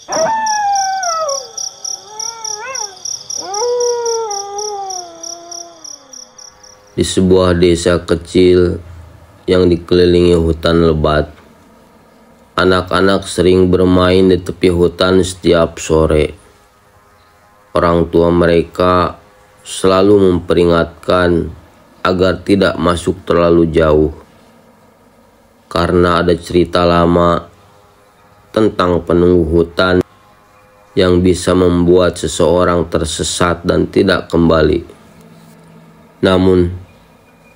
Di sebuah desa kecil yang dikelilingi hutan lebat, anak-anak sering bermain di tepi hutan setiap sore. Orang tua mereka selalu memperingatkan agar tidak masuk terlalu jauh, karena ada cerita lama tentang penunggu hutan yang bisa membuat seseorang tersesat dan tidak kembali. Namun,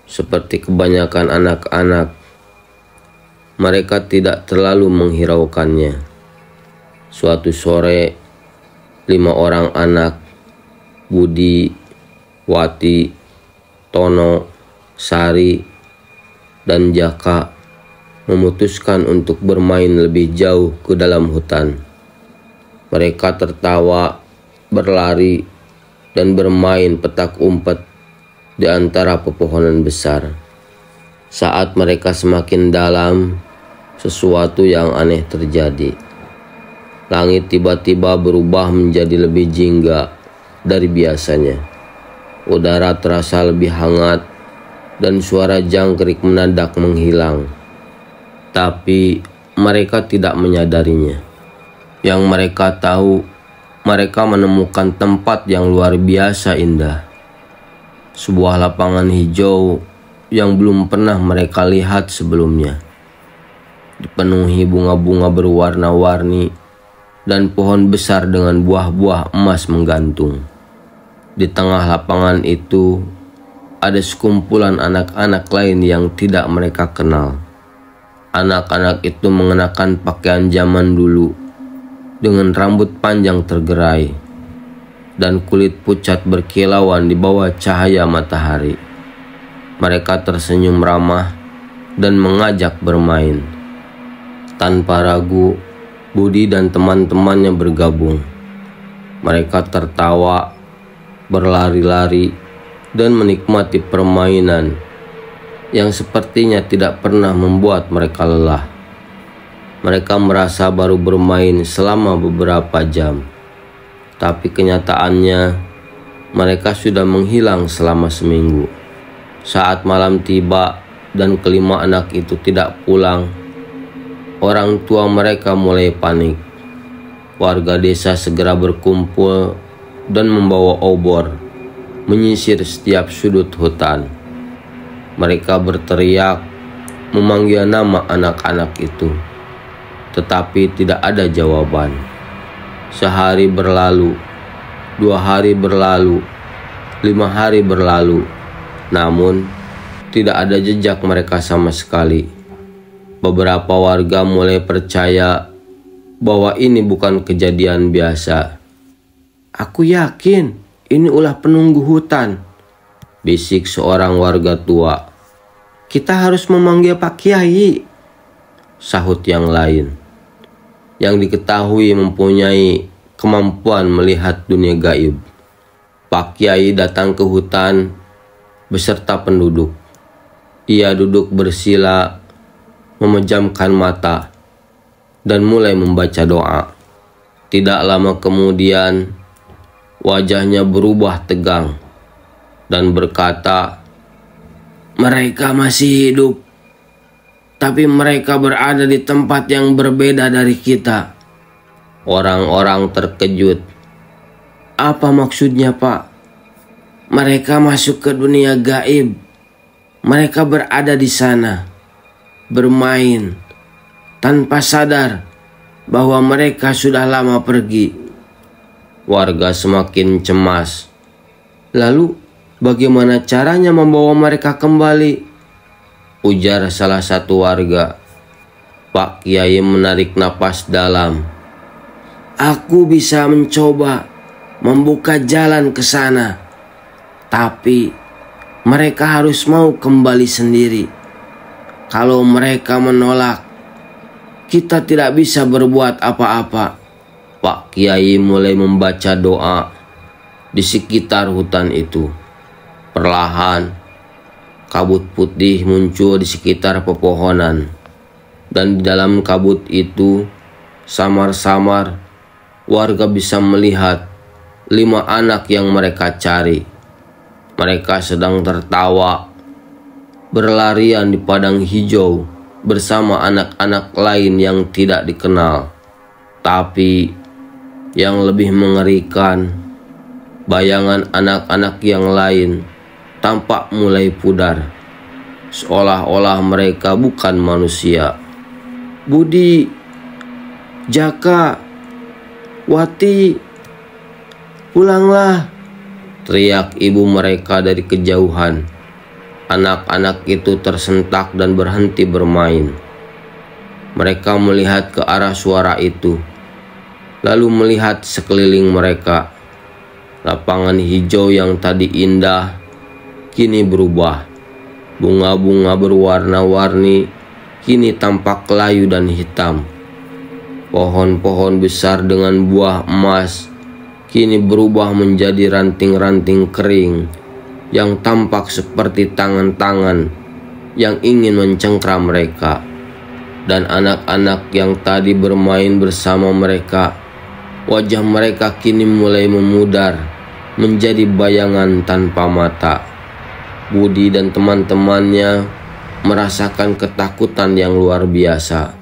seperti kebanyakan anak-anak, mereka tidak terlalu menghiraukannya. Suatu sore, 5 orang anak, Budi, Wati, Tono, Sari, dan Jaka, memutuskan untuk bermain lebih jauh ke dalam hutan. Mereka tertawa, berlari, dan bermain petak umpet di antara pepohonan besar. Saat mereka semakin dalam, sesuatu yang aneh terjadi. Langit tiba-tiba berubah menjadi lebih jingga dari biasanya. Udara terasa lebih hangat dan suara jangkrik mendadak menghilang. Tapi mereka tidak menyadarinya. Yang mereka tahu, mereka menemukan tempat yang luar biasa indah. Sebuah lapangan hijau yang belum pernah mereka lihat sebelumnya, dipenuhi bunga-bunga berwarna-warni dan pohon besar dengan buah-buah emas menggantung. Di tengah lapangan itu ada sekumpulan anak-anak lain yang tidak mereka kenal. Anak-anak itu mengenakan pakaian zaman dulu dengan rambut panjang tergerai dan kulit pucat berkilauan di bawah cahaya matahari. Mereka tersenyum ramah dan mengajak bermain. Tanpa ragu, Budi dan teman-temannya bergabung. Mereka tertawa, berlari-lari, dan menikmati permainan yang sepertinya tidak pernah membuat mereka lelah. Mereka merasa baru bermain selama beberapa jam. Tapi kenyataannya, mereka sudah menghilang selama seminggu. Saat malam tiba dan kelima anak itu tidak pulang, orang tua mereka mulai panik. Warga desa segera berkumpul dan membawa obor, menyisir setiap sudut hutan. Mereka berteriak, memanggil nama anak-anak itu, tetapi tidak ada jawaban. Sehari berlalu, 2 hari berlalu, 5 hari berlalu, namun tidak ada jejak mereka sama sekali. Beberapa warga mulai percaya bahwa ini bukan kejadian biasa. "Aku yakin ini ulah penunggu hutan," bisik seorang warga tua. "Kita harus memanggil Pak Kiai," sahut yang lain, yang diketahui mempunyai kemampuan melihat dunia gaib. Pak Kiai datang ke hutan beserta penduduk. Ia duduk bersila, memejamkan mata, dan mulai membaca doa. Tidak lama kemudian, wajahnya berubah tegang dan berkata, "Mereka masih hidup, tapi mereka berada di tempat yang berbeda dari kita." Orang-orang terkejut. "Apa maksudnya, Pak?" "Mereka masuk ke dunia gaib. Mereka berada di sana, bermain, tanpa sadar bahwa mereka sudah lama pergi." Warga semakin cemas. "Lalu bagaimana caranya membawa mereka kembali?" ujar salah satu warga. Pak Kiai menarik napas dalam. "Aku bisa mencoba membuka jalan ke sana, tapi mereka harus mau kembali sendiri. Kalau mereka menolak, kita tidak bisa berbuat apa-apa." Pak Kiai mulai membaca doa di sekitar hutan itu. Perlahan, kabut putih muncul di sekitar pepohonan, dan di dalam kabut itu samar-samar warga bisa melihat 5 anak yang mereka cari. Mereka sedang tertawa, berlarian di padang hijau bersama anak-anak lain yang tidak dikenal. Tapi yang lebih mengerikan, bayangan anak-anak yang lain tampak mulai pudar, seolah-olah mereka bukan manusia. Budi, Jaka, Wati, pulanglah, teriak ibu mereka dari kejauhan. Anak-anak itu tersentak dan berhenti bermain. Mereka melihat ke arah suara itu, lalu melihat sekeliling mereka. Lapangan hijau yang tadi indah kini berubah. Bunga-bunga berwarna-warni kini tampak layu dan hitam. Pohon-pohon besar dengan buah emas kini berubah menjadi ranting-ranting kering yang tampak seperti tangan-tangan yang ingin mencengkram mereka. Dan anak-anak yang tadi bermain bersama mereka, wajah mereka kini mulai memudar menjadi bayangan tanpa mata. Budi dan teman-temannya merasakan ketakutan yang luar biasa.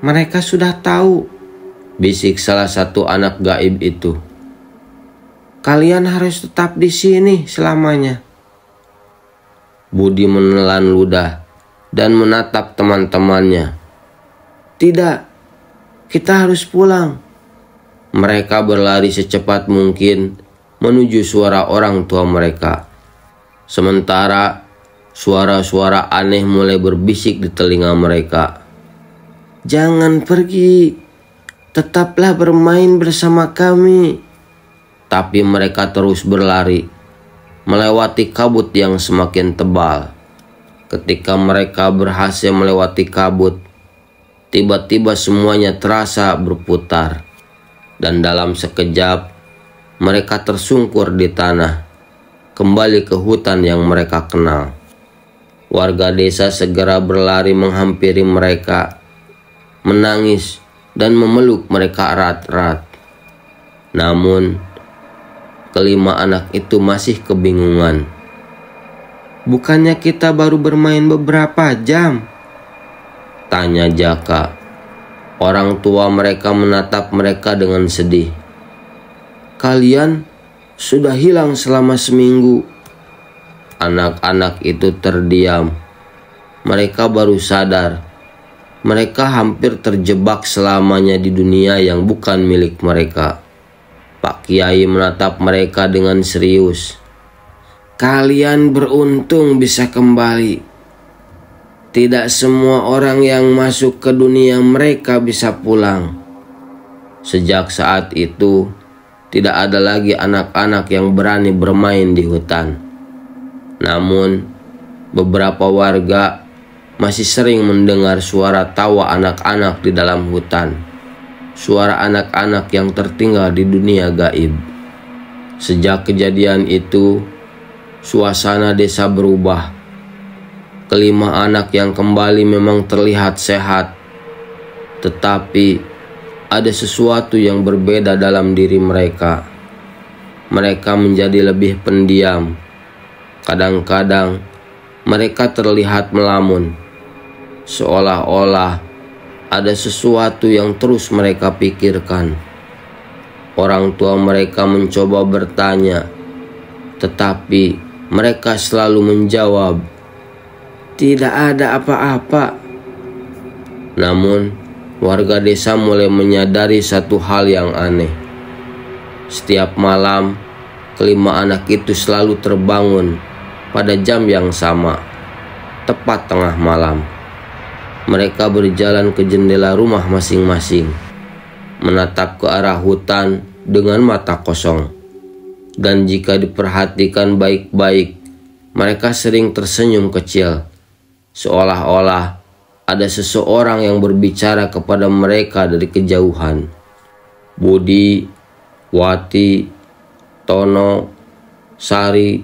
"Mereka sudah tahu," bisik salah satu anak gaib itu. "Kalian harus tetap di sini selamanya." Budi menelan ludah dan menatap teman-temannya. "Tidak, kita harus pulang." Mereka berlari secepat mungkin menuju suara orang tua mereka. Sementara suara-suara aneh mulai berbisik di telinga mereka. "Jangan pergi, tetaplah bermain bersama kami." Tapi mereka terus berlari, melewati kabut yang semakin tebal. Ketika mereka berhasil melewati kabut, tiba-tiba semuanya terasa berputar. Dan dalam sekejap, mereka tersungkur di tanah, kembali ke hutan yang mereka kenal. Warga desa segera berlari menghampiri mereka, menangis dan memeluk mereka erat-erat. Namun, kelima anak itu masih kebingungan. "Bukannya kita baru bermain beberapa jam?" tanya Jaka. Orang tua mereka menatap mereka dengan sedih. "Kalian sudah hilang selama seminggu." Anak-anak itu terdiam. Mereka baru sadar mereka hampir terjebak selamanya di dunia yang bukan milik mereka. Pak Kiai menatap mereka dengan serius. "Kalian beruntung bisa kembali. Tidak semua orang yang masuk ke dunia mereka bisa pulang." Sejak saat itu, tidak ada lagi anak-anak yang berani bermain di hutan. Namun, beberapa warga masih sering mendengar suara tawa anak-anak di dalam hutan. Suara anak-anak yang tertinggal di dunia gaib. Sejak kejadian itu, suasana desa berubah. Kelima anak yang kembali memang terlihat sehat, tetapi ada sesuatu yang berbeda dalam diri mereka. Mereka menjadi lebih pendiam. Kadang-kadang mereka terlihat melamun, seolah-olah ada sesuatu yang terus mereka pikirkan. Orang tua mereka mencoba bertanya, tetapi mereka selalu menjawab, "Tidak ada apa-apa." Namun, warga desa mulai menyadari satu hal yang aneh. Setiap malam, kelima anak itu selalu terbangun pada jam yang sama, tepat tengah malam. Mereka berjalan ke jendela rumah masing-masing, menatap ke arah hutan dengan mata kosong. Dan jika diperhatikan baik-baik, mereka sering tersenyum kecil, seolah-olah ada seseorang yang berbicara kepada mereka dari kejauhan. Budi, Wati, Tono, Sari,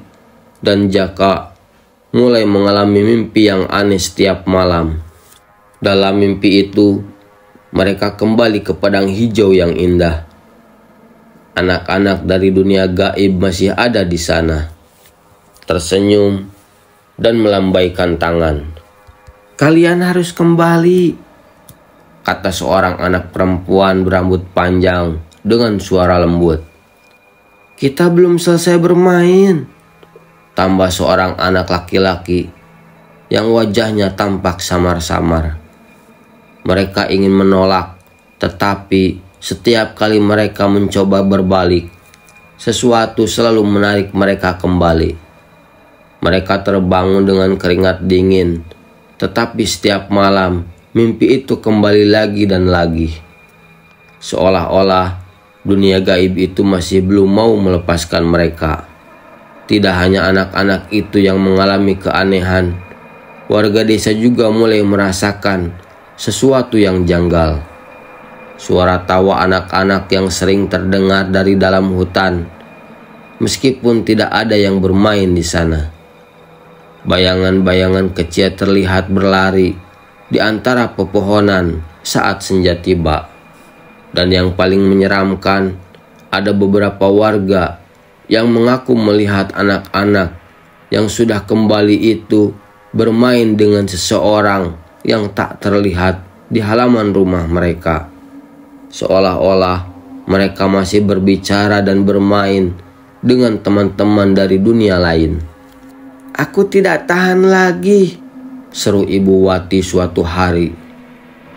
dan Jaka mulai mengalami mimpi yang aneh setiap malam. Dalam mimpi itu, mereka kembali ke padang hijau yang indah. Anak-anak dari dunia gaib masih ada di sana, tersenyum dan melambaikan tangan. "Kalian harus kembali," kata seorang anak perempuan berambut panjang dengan suara lembut. "Kita belum selesai bermain," tambah seorang anak laki-laki yang wajahnya tampak samar-samar. Mereka ingin menolak, tetapi setiap kali mereka mencoba berbalik, sesuatu selalu menarik mereka kembali. Mereka terbangun dengan keringat dingin, tetapi setiap malam mimpi itu kembali lagi dan lagi. Seolah-olah dunia gaib itu masih belum mau melepaskan mereka. Tidak hanya anak-anak itu yang mengalami keanehan, warga desa juga mulai merasakan sesuatu yang janggal. Suara tawa anak-anak yang sering terdengar dari dalam hutan, meskipun tidak ada yang bermain di sana. Bayangan-bayangan kecil terlihat berlari di antara pepohonan saat senja tiba. Dan yang paling menyeramkan, ada beberapa warga yang mengaku melihat anak-anak yang sudah kembali itu bermain dengan seseorang yang tak terlihat di halaman rumah mereka. Seolah-olah mereka masih berbicara dan bermain dengan teman-teman dari dunia lain. "Aku tidak tahan lagi," seru Ibu Wati suatu hari.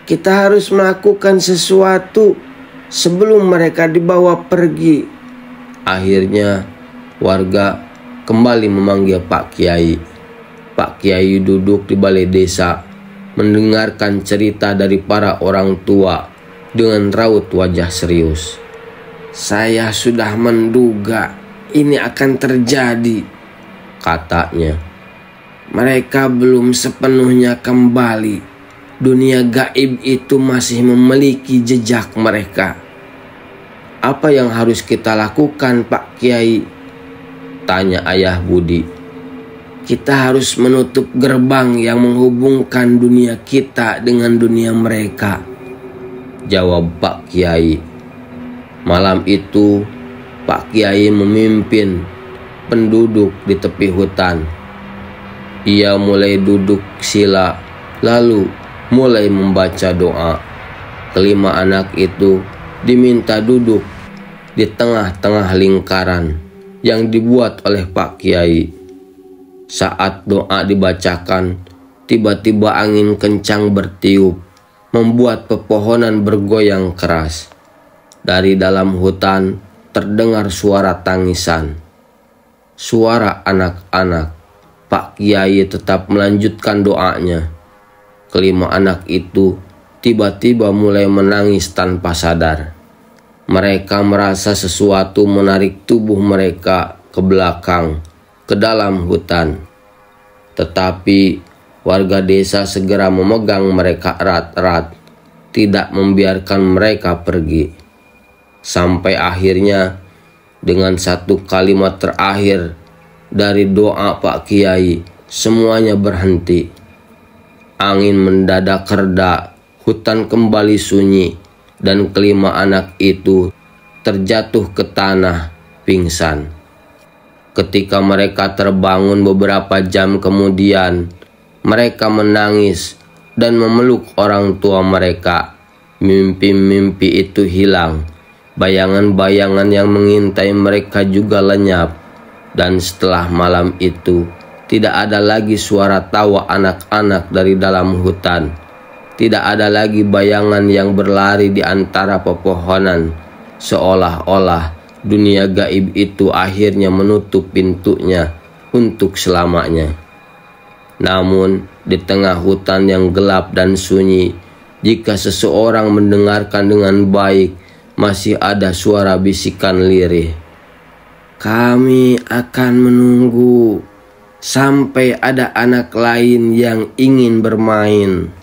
"Kita harus melakukan sesuatu sebelum mereka dibawa pergi." Akhirnya warga kembali memanggil Pak Kiai. Pak Kiai duduk di balai desa mendengarkan cerita dari para orang tua dengan raut wajah serius. "Saya sudah menduga ini akan terjadi," katanya. "Mereka belum sepenuhnya kembali. Dunia gaib itu masih memiliki jejak mereka." "Apa yang harus kita lakukan, Pak Kiai?" tanya Ayah Budi. "Kita harus menutup gerbang yang menghubungkan dunia kita dengan dunia mereka," jawab Pak Kiai. Malam itu Pak Kiai memimpin penduduk di tepi hutan. Ia mulai duduk sila, lalu mulai membaca doa. Kelima anak itu diminta duduk di tengah-tengah lingkaran yang dibuat oleh Pak Kiai. Saat doa dibacakan, tiba-tiba angin kencang bertiup, membuat pepohonan bergoyang keras. Dari dalam hutan terdengar suara tangisan, suara anak-anak. Pak Kiai tetap melanjutkan doanya. Kelima anak itu tiba-tiba mulai menangis tanpa sadar. Mereka merasa sesuatu menarik tubuh mereka ke belakang, ke dalam hutan. Tetapi warga desa segera memegang mereka erat-erat, tidak membiarkan mereka pergi. Sampai akhirnya dengan satu kalimat terakhir dari doa Pak Kiai, semuanya berhenti. Angin mendadak reda, hutan kembali sunyi, dan kelima anak itu terjatuh ke tanah, pingsan. Ketika mereka terbangun beberapa jam kemudian, mereka menangis dan memeluk orang tua mereka. Mimpi-mimpi itu hilang. Bayangan-bayangan yang mengintai mereka juga lenyap. Dan setelah malam itu, tidak ada lagi suara tawa anak-anak dari dalam hutan. Tidak ada lagi bayangan yang berlari di antara pepohonan. Seolah-olah dunia gaib itu akhirnya menutup pintunya untuk selamanya. Namun, di tengah hutan yang gelap dan sunyi, jika seseorang mendengarkan dengan baik, masih ada suara bisikan lirih. "Kami akan menunggu sampai ada anak lain yang ingin bermain."